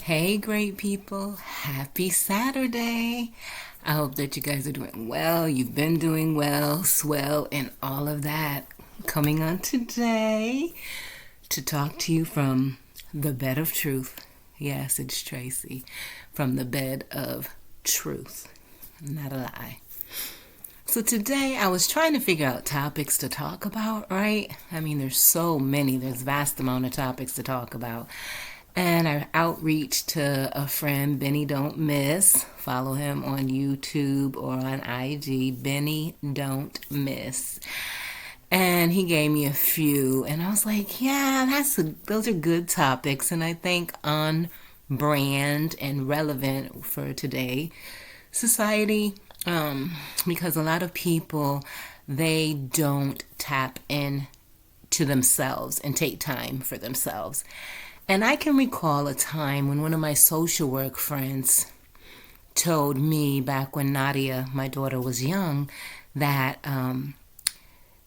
Hey, great people. Happy Saturday. I hope that you guys are doing well. You've been doing well, swell, and all of that. Coming on today to talk to you from the bed of truth. Yes, it's Tracy from the bed of truth. Not a lie. So today I was trying to figure out topics to talk about, right? I mean, there's so many. There's vast amount of topics to talk about. And I outreached to a friend, Benny Don't Miss. Follow him on YouTube or on IG, Benny Don't Miss. And he gave me a few, and I was like, yeah, those are good topics, and I think on brand and relevant for today society, because a lot of people, they don't tap in to themselves and take time for themselves. And I can recall a time when one of my social work friends told me back when Nadia, my daughter, was young, that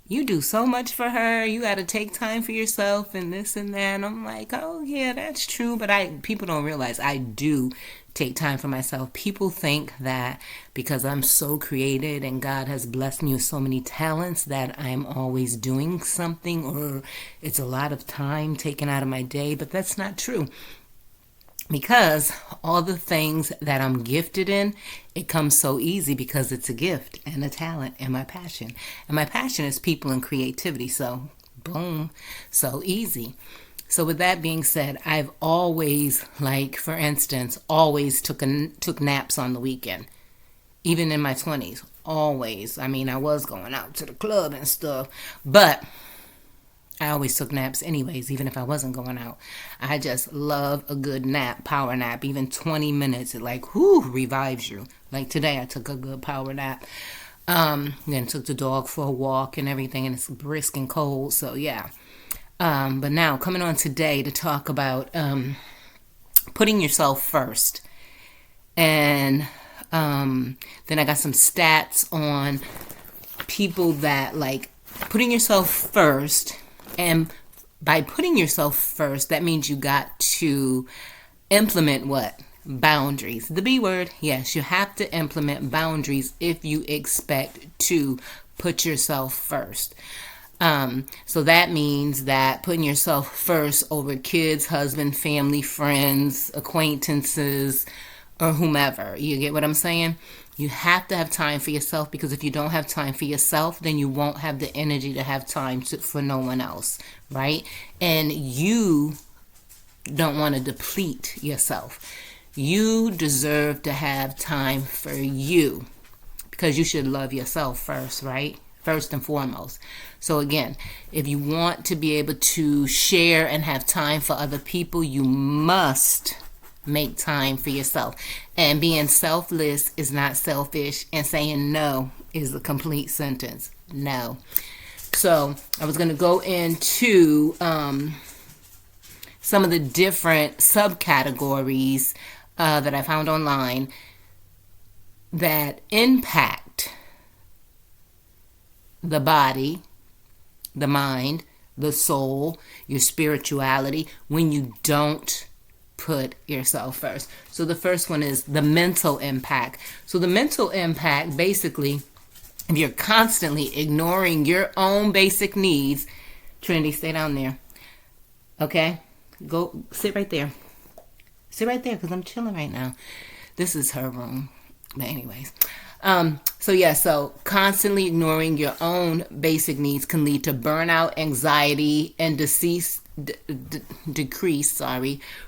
you do so much for her. You got to take time for yourself and this and that. And I'm like, oh, yeah, that's true. But people don't realize I do take time for myself. People think that because I'm so created and God has blessed me with so many talents that I'm always doing something, or it's a lot of time taken out of my day. But that's not true. Because all the things that I'm gifted in, it comes so easy because it's a gift and a talent and my passion. And my passion is people and creativity. So, boom, so easy. So with that being said, I've always, like, for instance, always took naps on the weekend. Even in my 20s, always. I mean, I was going out to the club and stuff, but I always took naps anyways, even if I wasn't going out. I just love a good nap, power nap. Even 20 minutes, it revives you. Like today, I took a good power nap. Then took the dog for a walk and everything, and it's brisk and cold, so yeah. But now, coming on today to talk about putting yourself first. And then I got some stats on people that, like, putting yourself first. And by putting yourself first, that means you got to implement what? Boundaries. The B word, yes, you have to implement boundaries if you expect to put yourself first. So that means that putting yourself first over kids, husband, family, friends, acquaintances, or whomever. You get what I'm saying? You have to have time for yourself, because if you don't have time for yourself, then you won't have the energy to have time for no one else, right? And you don't want to deplete yourself. You deserve to have time for you, because you should love yourself first, right? First and foremost. So again, if you want to be able to share and have time for other people, you must make time for yourself. And being selfless is not selfish, and saying no is a complete sentence. No. So I was going to go into some of the different subcategories that I found online that impact the body, the mind, the soul, your spirituality when you don't put yourself first. So the first one is the mental impact. So the mental impact, basically, if you're constantly ignoring your own basic needs, Trinity, stay down there. Okay? Go sit right there. Sit right there, because I'm chilling right now. This is her room. But anyways. So constantly ignoring your own basic needs can lead to burnout, anxiety, and decrease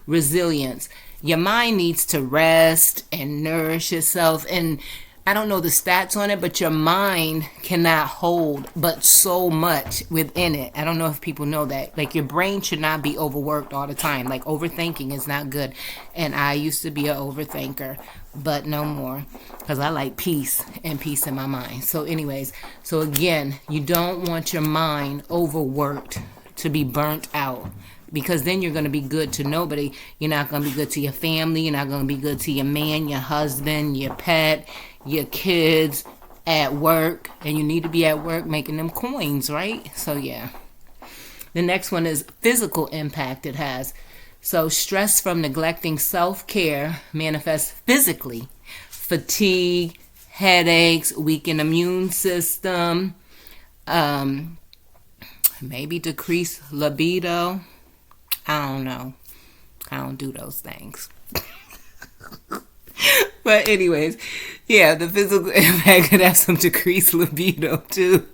resilience. Your mind needs to rest and nourish itself. And I don't know the stats on it, but your mind cannot hold but so much within it. I don't know if people know that. Like, your brain should not be overworked all the time. Like, overthinking is not good. And I used to be an overthinker, but no more, because I like peace and peace in my mind. So anyways, so again, you don't want your mind overworked to be burnt out, because then you're going to be good to nobody. You're not going to be good to your family. You're not going to be good to your man, your husband, your pet, your kids, at work. And you need to be at work making them coins, right? So yeah. The next one is physical impact it has. So stress from neglecting self-care manifests physically. Fatigue, headaches, weakened immune system, maybe decreased libido. I don't know. I don't do those things. But anyways, yeah, the physical impact could have some decreased libido too.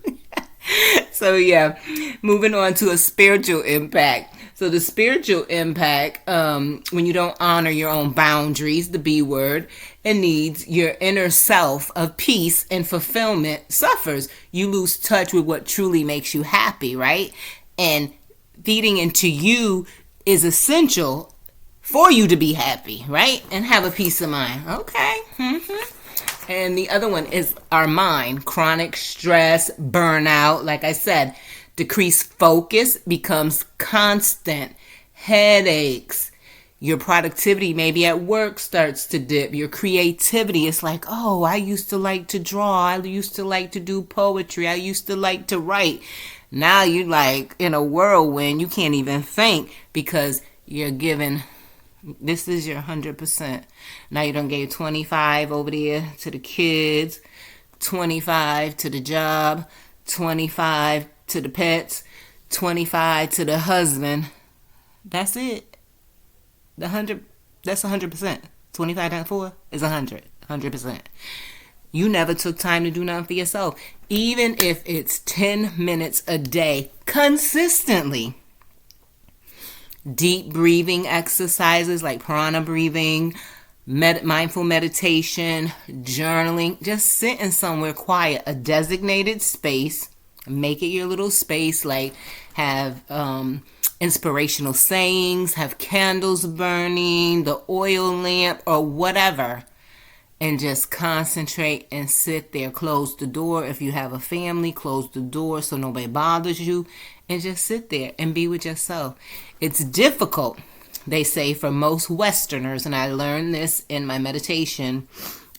So yeah, moving on to a spiritual impact. So the spiritual impact, when you don't honor your own boundaries, the B word, and needs, your inner self of peace and fulfillment suffers. You lose touch with what truly makes you happy, right? And feeding into you is essential for you to be happy, right? And have a peace of mind. Okay. And the other one is our mind. Chronic stress, burnout, like I said, decreased focus becomes constant. Headaches. Your productivity maybe at work starts to dip. Your creativity is like, oh, I used to like to draw. I used to like to do poetry. I used to like to write. Now you like in a whirlwind. You can't even think because you're given, this is your 100%. Now you done gave 25 over there to the kids, 25 to the job, 25 to the pets, 25 to the husband. That's it. The 100, that's 100%. 25 times 4 is 100. 100%. You never took time to do nothing for yourself. Even if it's 10 minutes a day, consistently. Deep breathing exercises like prana breathing, mindful meditation, journaling. Just sitting somewhere quiet, a designated space. Make it your little space, like have inspirational sayings, have candles burning, the oil lamp, or whatever. And just concentrate and sit there. Close the door. If you have a family, close the door so nobody bothers you. And just sit there and be with yourself. It's difficult, they say, for most Westerners. And I learned this in my meditation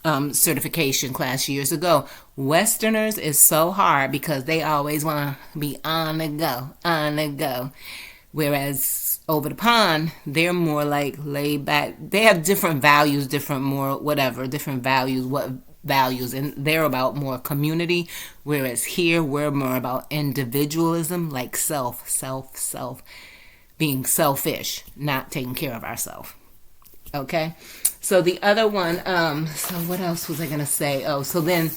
certification class years ago. Westerners is so hard because they always want to be on the go. Whereas over the pond, they're more like laid back. They have different values, different moral, whatever, different values, what values, and they're about more community. Whereas here, we're more about individualism, like self, being selfish, not taking care of ourselves. Okay? So the other one, so what else was I going to say? Oh, so then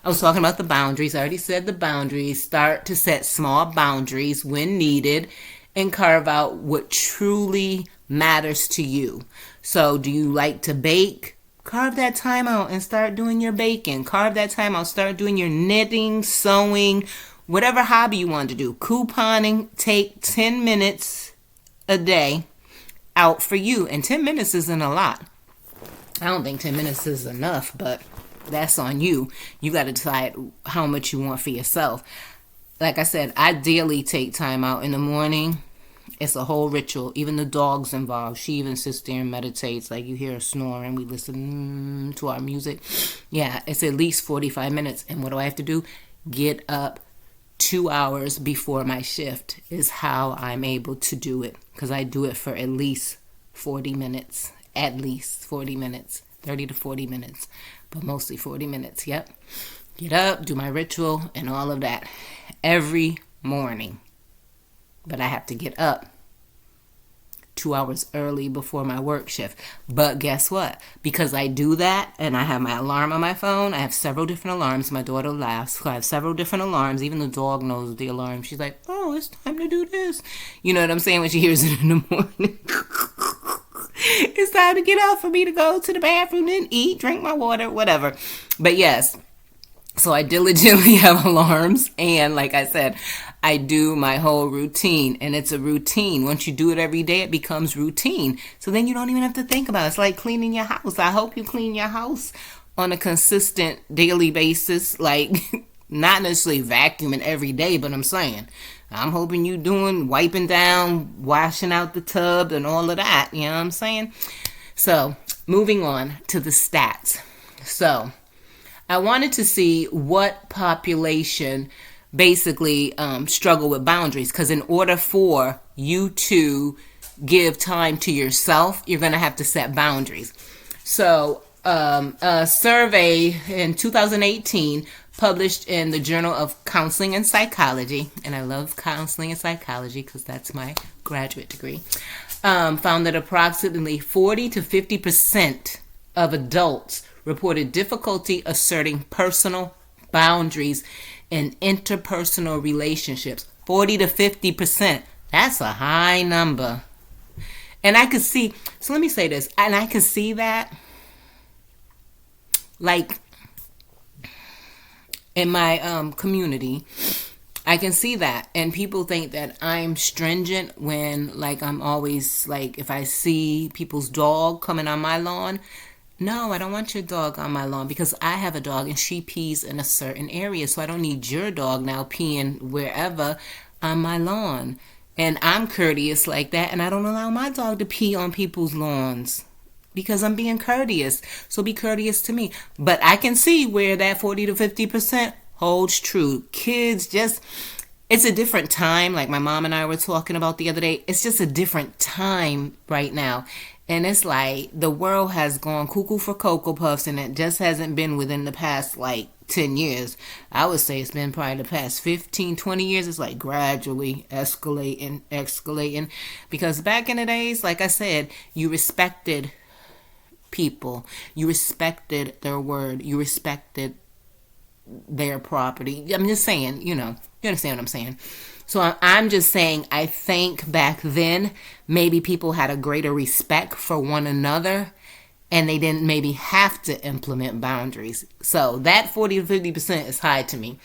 I was talking about the boundaries. I already said the boundaries. Start to set small boundaries when needed and carve out what truly matters to you. So do you like to bake? Carve that time out and start doing your baking. Carve that time out. Start doing your knitting, sewing, whatever hobby you want to do. Couponing. Take 10 minutes a day out for you. And 10 minutes isn't a lot. I don't think 10 minutes is enough, but that's on you. You got to decide how much you want for yourself. Like I said, I daily take time out in the morning. It's a whole ritual. Even the dog's involved. She even sits there and meditates. Like you hear her snoring. We listen to our music. Yeah, it's at least 45 minutes. And what do I have to do? Get up 2 hours before my shift is how I'm able to do it. Because I do it for at least 40 minutes. At least 40 minutes. 30 to 40 minutes. But mostly 40 minutes. Yep. Get up, do my ritual, and all of that. Every morning. But I have to get up 2 hours early before my work shift. But guess what? Because I do that and I have my alarm on my phone, I have several different alarms. My daughter laughs. So I have several different alarms. Even the dog knows the alarm. She's like, oh, it's time to do this. You know what I'm saying? When she hears it in the morning. It's time to get up for me to go to the bathroom and eat, drink my water, whatever. But yes. So I diligently have alarms, and like I said, I do my whole routine, and it's a routine. Once you do it every day, it becomes routine. So then you don't even have to think about it. It's like cleaning your house. I hope you clean your house on a consistent daily basis, like not necessarily vacuuming every day, but I'm hoping you doing wiping down, washing out the tub, and all of that. You know what I'm saying? So moving on to the stats. So I wanted to see what population basically struggle with boundaries, because in order for you to give time to yourself, you're going to have to set boundaries. So, a survey in 2018 published in the Journal of Counseling and Psychology, and I love counseling and psychology because that's my graduate degree, found that approximately 40 to 50% of adults reported difficulty asserting personal boundaries in interpersonal relationships. 40 to 50%. That's a high number. And I could see, so let me say this, and I can see that, like, in my community, I can see that. And people think that I'm stringent when, like, I'm always, like, if I see people's dog coming on my lawn, no, I don't want your dog on my lawn because I have a dog and she pees in a certain area. So I don't need your dog now peeing wherever on my lawn. And I'm courteous like that, and I don't allow my dog to pee on people's lawns because I'm being courteous. So be courteous to me. But I can see where that 40 to 50% holds true. Kids just, it's a different time. Like my mom and I were talking about the other day. It's just a different time right now. And it's like the world has gone cuckoo for Cocoa Puffs, and it just hasn't been within the past, like, 10 years. I would say it's been probably the past 15, 20 years. It's like gradually escalating. Because back in the days, like I said, you respected people. You respected their word. You respected their property. I'm just saying, you understand what I'm saying. So I'm just saying, I think back then, maybe people had a greater respect for one another and they didn't maybe have to implement boundaries. So that 40 to 50% is high to me.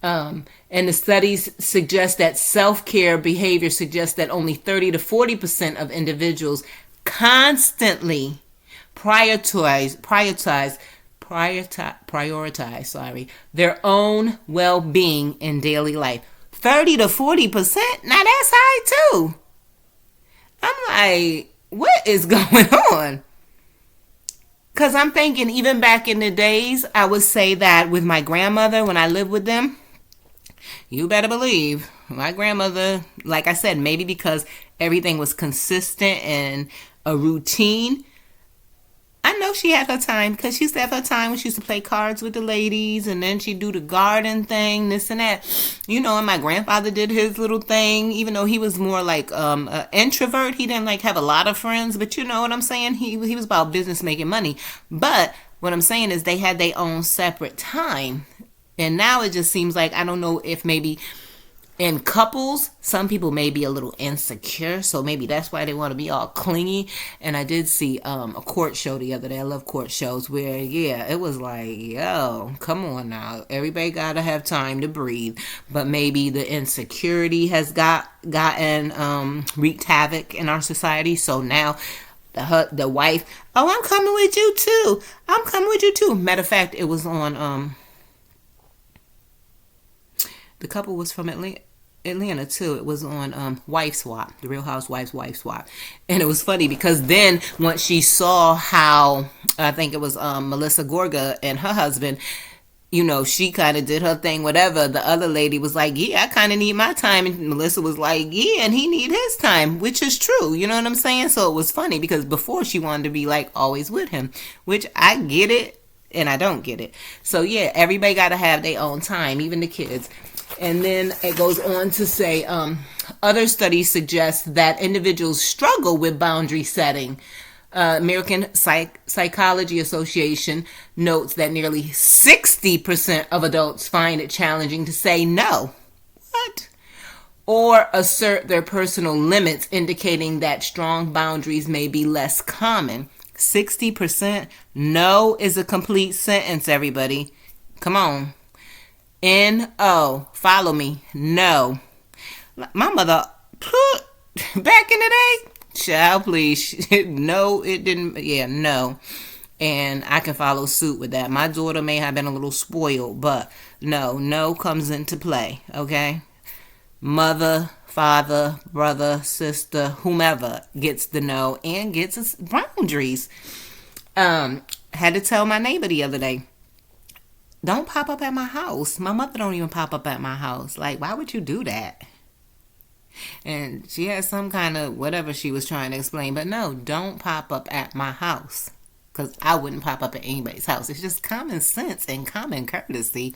And the studies suggest that self-care behavior suggests that only 30 to 40% of individuals constantly prioritize their own well-being in daily life. 30 to 40%? Now that's high too. I'm like, what is going on? Because I'm thinking even back in the days, I would say that with my grandmother, when I lived with them, you better believe my grandmother, like I said, maybe because everything was consistent and a routine, I know she had her time because she used to have her time when she used to play cards with the ladies, and then she'd do the garden thing, this and that. And my grandfather did his little thing, even though he was more like an introvert. He didn't like have a lot of friends, but you know what I'm saying? He was about business, making money. But what I'm saying is they had their own separate time. And now it just seems like, I don't know if maybe in couples, some people may be a little insecure, so maybe that's why they want to be all clingy. And I did see a court show the other day. I love court shows where, it was like, yo, come on now. Everybody got to have time to breathe. But maybe the insecurity has gotten wreaked havoc in our society. So now the wife, oh, I'm coming with you too. I'm coming with you too. Matter of fact, it was on the couple was from Atlanta too. It was on Wife Swap, The Real Housewives Wife Swap. And it was funny because then once she saw how, I think it was Melissa Gorga and her husband, she kind of did her thing, whatever. The other lady was like, yeah, I kind of need my time. And Melissa was like, yeah, and he need his time, which is true. You know what I'm saying? So it was funny because before she wanted to be like always with him, which I get it and I don't get it. So yeah, everybody got to have their own time, even the kids. And then it goes on to say, other studies suggest that individuals struggle with boundary setting. American Psychology Association notes that nearly 60% of adults find it challenging to say no. What? Or assert their personal limits, indicating that strong boundaries may be less common. 60%? No is a complete sentence, everybody. Come on. N-O. Follow me. No. My mother, back in the day, child, please. No, it didn't. Yeah, no. And I can follow suit with that. My daughter may have been a little spoiled, but no comes into play, okay? Mother, father, brother, sister, whomever gets the no and gets its boundaries. Had to tell my neighbor the other day, don't pop up at my house. My mother don't even pop up at my house. Like, why would you do that? And she had some kind of whatever she was trying to explain. But no, don't pop up at my house. Because I wouldn't pop up at anybody's house. It's just common sense and common courtesy.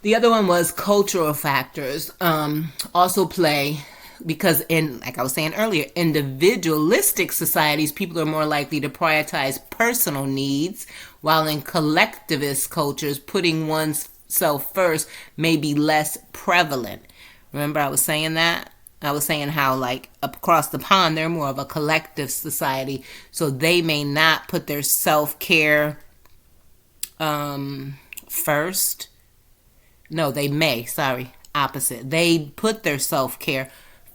The other one was cultural factors also play because in, like I was saying earlier, individualistic societies, people are more likely to prioritize personal needs, while in collectivist cultures, putting one's self first may be less prevalent. Remember I was saying that? I was saying how, like, across the pond, they're more of a collective society, so they may not put their self-care first. No, they may, sorry, opposite. They put their self-care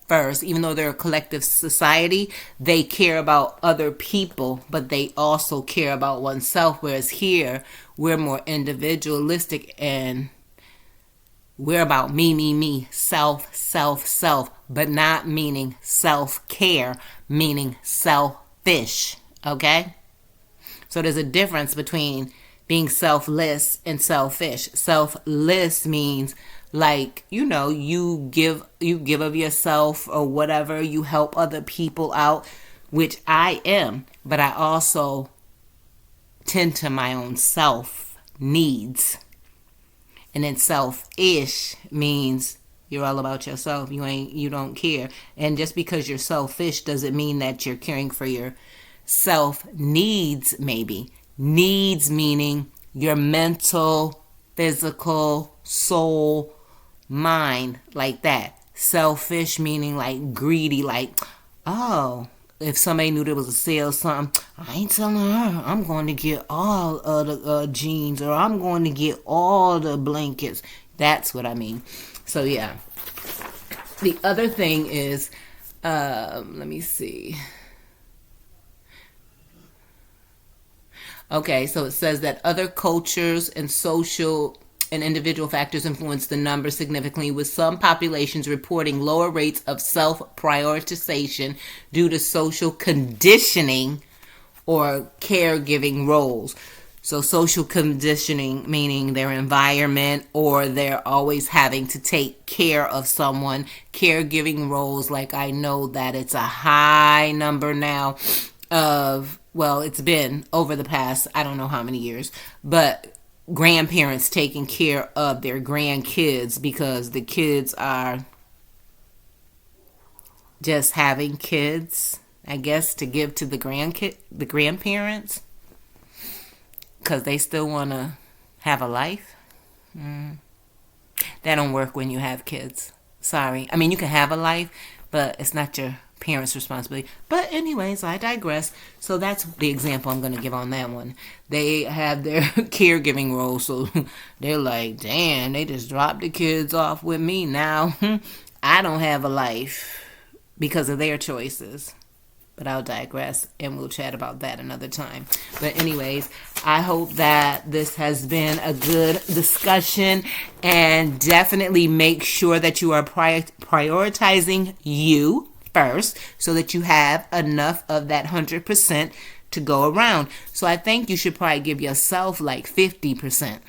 first. Even though they're a collective society, they care about other people, but they also care about oneself, whereas here, we're more individualistic and we're about me, self, but not meaning self-care, meaning selfish, okay? So there's a difference between being selfless and selfish. Selfless means, like, you give of yourself or whatever, you help other people out, which I am, but I also tend to my own self needs. And then selfish means you're all about yourself. You don't care. And just because you're selfish doesn't mean that you're caring for your self needs, maybe. Needs meaning your mental, physical, soul, mind, like that. Selfish meaning like greedy, like, oh, if somebody knew there was a sale or something, I ain't telling her. I'm going to get all of the jeans, or I'm going to get all the blankets. That's what I mean. So, yeah. The other thing is, let me see. Okay, so it says that other cultures and social and individual factors influence the number significantly, with some populations reporting lower rates of self-prioritization due to social conditioning or caregiving roles. So social conditioning meaning their environment, or they're always having to take care of someone. Caregiving roles, like I know that it's a high number now of, well, it's been over the past, I don't know how many years, but grandparents taking care of their grandkids because the kids are just having kids, I guess, to give to the grandparents because they still want to have a life. That don't work when you have kids. Sorry. I mean, you can have a life, but it's not your parents' responsibility. But anyways, I digress. So that's the example I'm going to give on that one. They have their caregiving role, so they're like, damn, they just dropped the kids off with me now. I don't have a life because of their choices. But I'll digress, and we'll chat about that another time. But anyways, I hope that this has been a good discussion, and definitely make sure that you are prioritizing you first so that you have enough of that 100% to go around. So I think you should probably give yourself like 50%.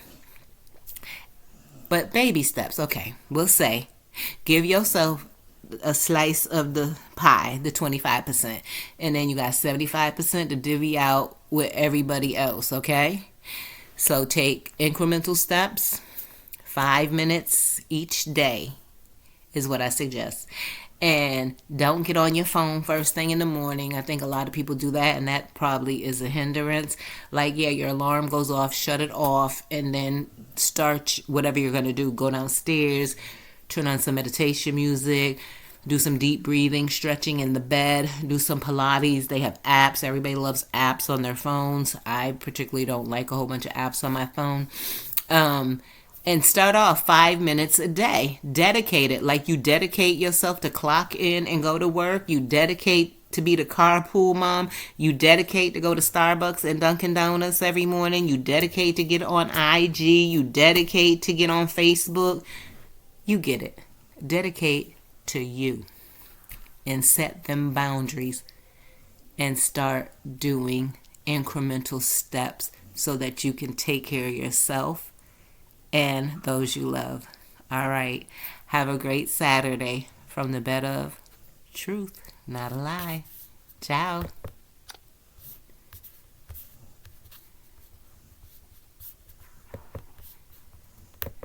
But baby steps, okay, we'll say give yourself a slice of the pie, the 25%, and then you got 75% to divvy out with everybody else, okay? So take incremental steps, 5 minutes each day is what I suggest. And don't get on your phone first thing in the morning. I think a lot of people do that, and that probably is a hindrance. Like, yeah, your alarm goes off, shut it off, and then start whatever you're going to do. Go downstairs, turn on some meditation music, do some deep breathing, stretching in the bed, do some Pilates. They have apps. Everybody loves apps on their phones. I particularly don't like a whole bunch of apps on my phone. And start off 5 minutes a day. Dedicate it. Like you dedicate yourself to clock in and go to work. You dedicate to be the carpool mom. You dedicate to go to Starbucks and Dunkin' Donuts every morning. You dedicate to get on IG. You dedicate to get on Facebook. You get it. Dedicate to you and set them boundaries and start doing incremental steps so that you can take care of yourself and those you love. All right. Have a great Saturday. from the bed of truth, not a lie. Ciao.